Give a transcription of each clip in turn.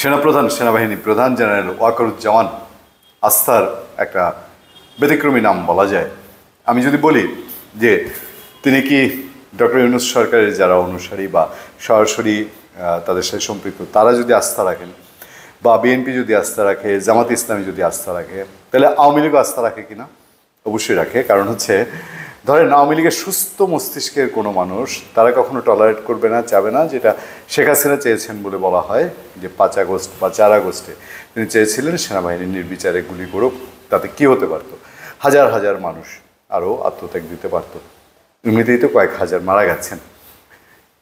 সেনাপ্রধান সেনাবাহিনী প্রধান জেনারেল ওয়াকারুজ্জামান আস্থার একটা ব্যতিক্রমী নাম বলা যায়। আমি যদি বলি যে তিনি কি ডক্টর ইউনূস সরকারের যারা অনুসারী বা সরাসরি তাদের সাথে সম্পৃক্ত তারা যদি আস্থা রাখেন, বা বিএনপি যদি আস্থা রাখে, জামাত ইসলামী যদি আস্থা রাখে, তাহলে আওয়ামী লীগও আস্থা রাখে কিনা? অবশ্যই রাখে। কারণ হচ্ছে ধরেন আওয়ামী লীগের সুস্থ মস্তিষ্কের কোনো মানুষ তারা কখনো টলারেট করবে না, চাবে না, যেটা শেখ হাসিনা চেয়েছেন বলে বলা হয় যে 5 আগস্ট বা 4 আগস্টে তিনি চেয়েছিলেন সেনাবাহিনী নির্বিচারে গুলি করুক, তাতে কী হতে পারতো? হাজার হাজার মানুষ আরও আত্মত্যাগ দিতে পারতো। এমনিতেই তো কয়েক হাজার মারা গেছেন।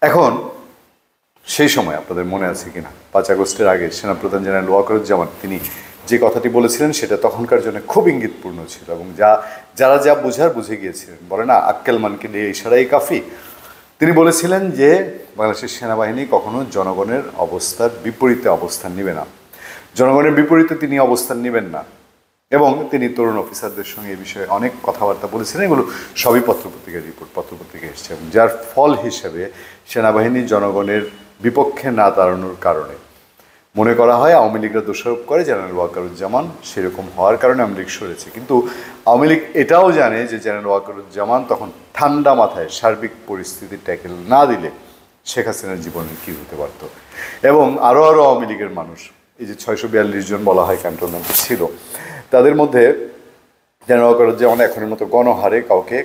এখন সেই সময় আপনাদের মনে আছে কিনা 5 আগস্টের আগে সেনাপ্রধান জেনারেল ওয়াকারুজ্জামান তিনি যে কথাটি বলেছিলেন সেটা তখনকার জন্য খুব ইঙ্গিতপূর্ণ ছিল, এবং যারা যা বোঝার বুঝে গিয়েছিলেন, বলে না আক্কেল মানকে দিয়ে ইশারাই কাফি। তিনি বলেছিলেন যে বাংলাদেশের সেনাবাহিনী কখনো জনগণের অবস্থার বিপরীতে অবস্থান নেবে না, জনগণের বিপরীতে তিনি অবস্থান নেবেন না। এবং তিনি তরুণ অফিসারদের সঙ্গে এই বিষয়ে অনেক কথাবার্তা বলেছিলেন। এগুলো সবই পত্রপত্রিকার রিপোর্ট, পত্রপত্রিকায় এসছে, এবং যার ফল হিসেবে সেনাবাহিনী জনগণের বিপক্ষে না দাঁড়ানোর কারণে মনে করা হয় আওয়ামী লীগরা দোষারোপ করে জেনারেল ওয়াকারুজ্জামান সেরকম হওয়ার কারণে আওয়ামী লীগ সরেছে। কিন্তু আওয়ামী লীগ এটাও জানে যে জেনারেল ওয়াকারুজ্জামান তখন ঠান্ডা মাথায় সার্বিক পরিস্থিতি ট্যাকেল না দিলে শেখ হাসিনার জীবনে কী হতে পারত। এবং আরও আওয়ামী লীগের মানুষ, এই যে 642 জন বলা হয় ক্যান্টনমেন্টে ছিল, তাদের মধ্যে জেনারেল ওয়াকারুজ্জামান এখনের মতো গণহারে কাউকে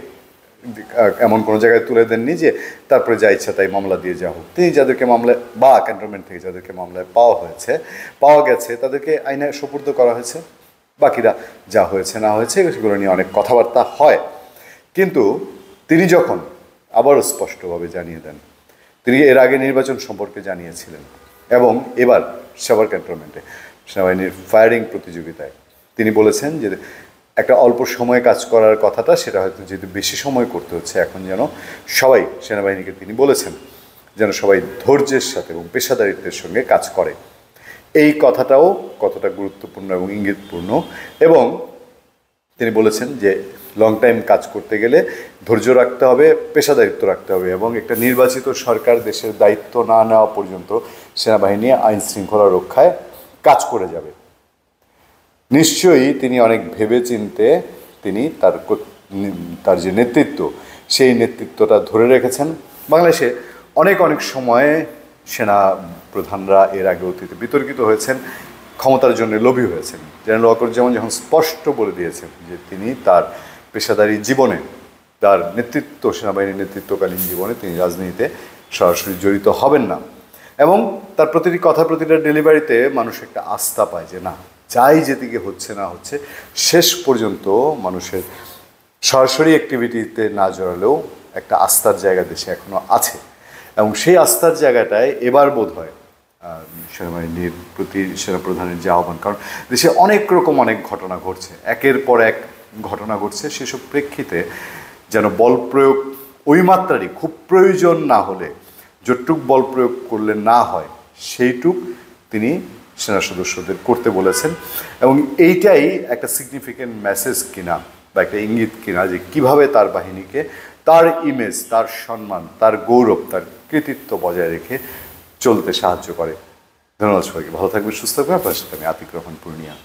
এমন কোনো জায়গায় তুলে দেননি যে তারপরে যা ইচ্ছা তাই মামলা দিয়ে যা হোক। তিনি যাদেরকে মামলায় বা ক্যান্টনমেন্ট থেকে যাদেরকে মামলায় পাওয়া গেছে তাদেরকে আইনে সুপুর্দ করা হয়েছে। বাকিরা যা হয়েছে না হয়েছে সেগুলো নিয়ে অনেক কথাবার্তা হয়। কিন্তু তিনি যখন আবারও স্পষ্টভাবে জানিয়ে দেন, তিনি এর আগে নির্বাচন সম্পর্কে জানিয়েছিলেন, এবং এবার সাভার ক্যান্টনমেন্টে সেনাবাহিনীর ফায়ারিং প্রতিযোগিতায় তিনি বলেছেন যে একটা অল্প সময়ে কাজ করার কথাটা সেটা হয়তো যেহেতু বেশি সময় করতে হচ্ছে, এখন যেন সবাই সেনাবাহিনীকে তিনি বলেছেন যেন সবাই ধৈর্যের সাথে এবং পেশাদারিত্বের সঙ্গে কাজ করে। এই কথাটাও কতটা গুরুত্বপূর্ণ এবং ইঙ্গিতপূর্ণ। এবং তিনি বলেছেন যে লং টাইম কাজ করতে গেলে ধৈর্য রাখতে হবে, পেশাদারিত্ব রাখতে হবে, এবং একটা নির্বাচিত সরকার দেশের দায়িত্ব না নেওয়া পর্যন্ত সেনাবাহিনী আইন শৃঙ্খলা রক্ষায় কাজ করে যাবে। নিশ্চয়ই তিনি অনেক ভেবে চিনতে তিনি তার যে নেতৃত্ব সেই নেতৃত্বটা ধরে রেখেছেন। বাংলাদেশে অনেক সময়ে সেনা প্রধানরা এর আগে অতীতে বিতর্কিত হয়েছেন, ক্ষমতার জন্য লোভী হয়েছেন। জেনারেল ওয়াকারুজ্জামান যখন স্পষ্ট বলে দিয়েছেন যে তিনি তার পেশাদারি জীবনে, তার নেতৃত্ব সেনাবাহিনীর নেতৃত্বকালীন জীবনে তিনি রাজনীতিতে সরাসরি জড়িত হবেন না, এবং তার প্রতিটি কথা প্রতিটা ডেলিভারিতে মানুষ একটা আস্থা পায় যে না, যাই যেদিকে হচ্ছে না হচ্ছে শেষ পর্যন্ত মানুষের সরাসরি অ্যাক্টিভিটিতে না জড়ালেও একটা আস্থার জায়গা দেশে এখনও আছে। এবং সেই আস্থার জায়গাটায় এবার বোধ হয় সেনাবাহিনীর প্রতি সেনাপ্রধানের যে আহ্বান, কারণ দেশে অনেক ঘটনা ঘটছে, একের পর এক ঘটনা ঘটছে, সেসব প্রেক্ষিতে যেন বল প্রয়োগ ওই মাত্রারই খুব প্রয়োজন না হলে যতটুক বল প্রয়োগ করলে না হয় সেইটুক তিনি সেনা সদস্যদের করতে বলেছেন। এবং এইটাই একটা সিগনিফিক্যান্ট মেসেজ কিনা বা একটা ইঙ্গিত কিনা যে কীভাবে তার বাহিনীকে তার ইমেজ, তার সম্মান, তার গৌরব, তার কৃতিত্ব বজায় রেখে চলতে সাহায্য করে। ধন্যবাদ সবাইকে, ভালো থাকবেন, সুস্থ থাকবেন। আপনার সাথে আমি আতিক রহমান পূর্ণিয়া।